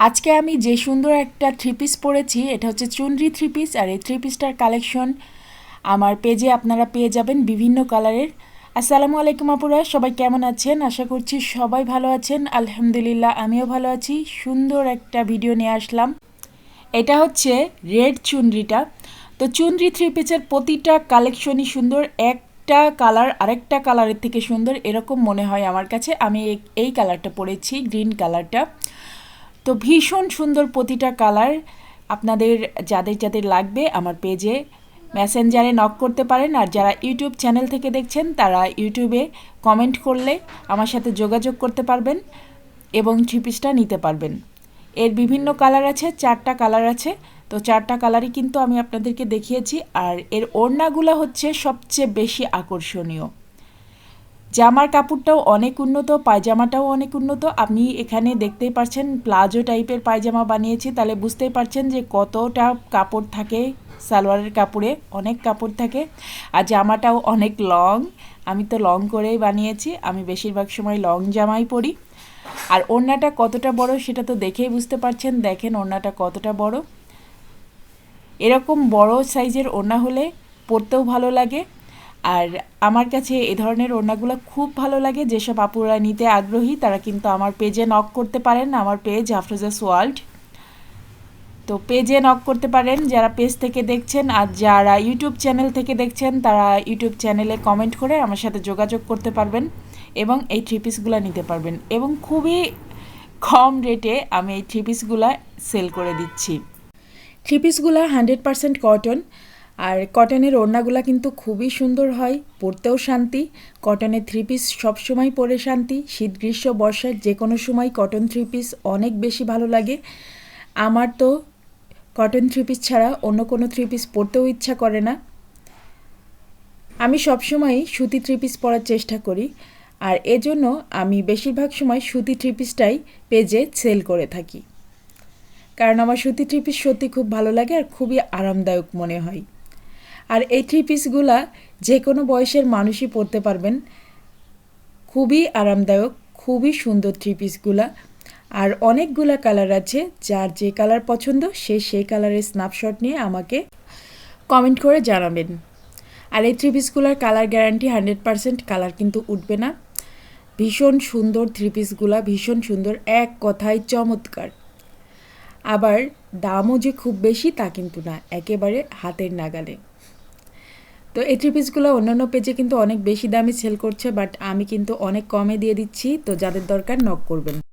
আজকে আমি যে সুন্দর একটা থ্রি পিস পরেছি, এটা হচ্ছে চুনরি থ্রি পিস। আর এই থ্রি পিসটার কালেকশন আমার পেজে আপনারা পেয়ে যাবেন বিভিন্ন কালারের। আসসালামু আলাইকুম আপুরা, সবাই কেমন আছেন? আশা করছি সবাই ভালো আছেন। আলহামদুলিল্লাহ, আমিও ভালো আছি। সুন্দর একটা ভিডিও নিয়ে আসলাম। এটা হচ্ছে রেড চুনরিটা। তো চুনরি থ্রি পিসের প্রতিটা কালেকশনই সুন্দর, একটা কালার আরেকটা কালারের থেকে সুন্দর এরকম মনে হয় আমার কাছে। আমি এই কালারটা পরেছি, গ্রিন কালারটা। তো ভীষণ সুন্দর প্রতিটা কালার। আপনাদের যাদের যাদের লাগবে আমার পেজে মেসেঞ্জারে নক করতে পারেন। আর যারা ইউটিউব চ্যানেল থেকে দেখছেন তারা ইউটিউবে কমেন্ট করলে আমার সাথে যোগাযোগ করতে পারবেন এবং থ্রি পিসটা নিতে পারবেন। এর বিভিন্ন কালার আছে, 4টা কালার আছে। তো 4টা কালারই কিন্তু আমি আপনাদেরকে দেখিয়েছি। আর এর ওড়নাগুলো হচ্ছে সবচেয়ে বেশি আকর্ষণীয়। জামার কাপড়টাও অনেক উন্নত, পায়জামাটাও অনেক উন্নত। আপনি এখানে দেখতেই পাচ্ছেন প্লাজো টাইপের পায়জামা বানিয়েছি, তাহলে বুঝতেই পারছেন যে কতটা কাপড় থাকে। সালোয়ারের কাপড়ে অনেক কাপড় থাকে। আর জামাটাও অনেক লং, আমি তো লং করেই বানিয়েছি। আমি বেশিরভাগ সময় লং জামাই পরি। আর ওড়নাটা কতটা বড় সেটা তো দেখেই বুঝতে পারছেন। দেখেন ওড়নাটা কতটা বড়। এরকম বড় সাইজের ওড়না হলে পরতেও ভালো লাগে। আর আমার কাছে এ ধরনের ওড়নাগুলো খুব ভালো লাগে। যেসব আপুরা নিতে আগ্রহী তারা কিন্তু আমার পেজে নক করতে পারেন। আমার পেজ আফরোজাস ওয়ার্ল্ড। তো পেজে নক করতে পারেন যারা পেজ থেকে দেখছেন। আর যারা ইউটিউব চ্যানেল থেকে দেখছেন তারা ইউটিউব চ্যানেলে কমেন্ট করে আমার সাথে যোগাযোগ করতে পারবেন এবং এই থ্রি পিসগুলো নিতে পারবেন। এবং খুবই কম রেটে আমি এই থ্রি পিসগুলো সেল করে দিচ্ছি। থ্রি পিসগুলো 100% কটন। আর কটনের ওড়নাগুলো কিন্তু খুবই সুন্দর হয়, পরতেও শান্তি। কটনের থ্রি পিস সবসময় পরে শান্তি। শীত গ্রীষ্ম বর্ষার যে কোনো সময় কটন থ্রি পিস অনেক বেশি ভালো লাগে। আমার তো কটন থ্রি পিস ছাড়া অন্য কোনো থ্রি পিস পরতেও ইচ্ছা করে না। আমি সবসময়ই সুতি থ্রি পিস পরার চেষ্টা করি। আর এজন্য আমি বেশিরভাগ সময় সুতি থ্রি পিসটাই পেজে সেল করে থাকি, কারণ আমার সুতি থ্রি পিস সত্যি খুব ভালো লাগে আর খুবই আরামদায়ক মনে হয়। আর এই থ্রি পিসগুলা যে কোনো বয়সের মানুষই পরতে পারবেন। খুবই আরামদায়ক, খুবই সুন্দর থ্রি পিসগুলা। আর অনেকগুলা কালার আছে, যার যে কালার পছন্দ সে সেই কালারের স্ন্যাপশট নিয়ে আমাকে কমেন্ট করে জানাবেন। আর এই থ্রি পিসগুলার কালার গ্যারান্টি 100%, কালার কিন্তু উঠবে না। ভীষণ সুন্দর থ্রি পিসগুলা, ভীষণ সুন্দর, এক কথায় চমৎকার। আবার দামও যে খুব বেশি তা কিন্তু না, একেবারে হাতের নাগালে। তো এই থ্রি পিসগুলো অন্যান্য পেজে কিন্তু অনেক বেশি দামে সেল করছে, বাট আমি কিন্তু অনেক কমে দিয়ে দিচ্ছি। তো যাদের দরকার নক করবেন।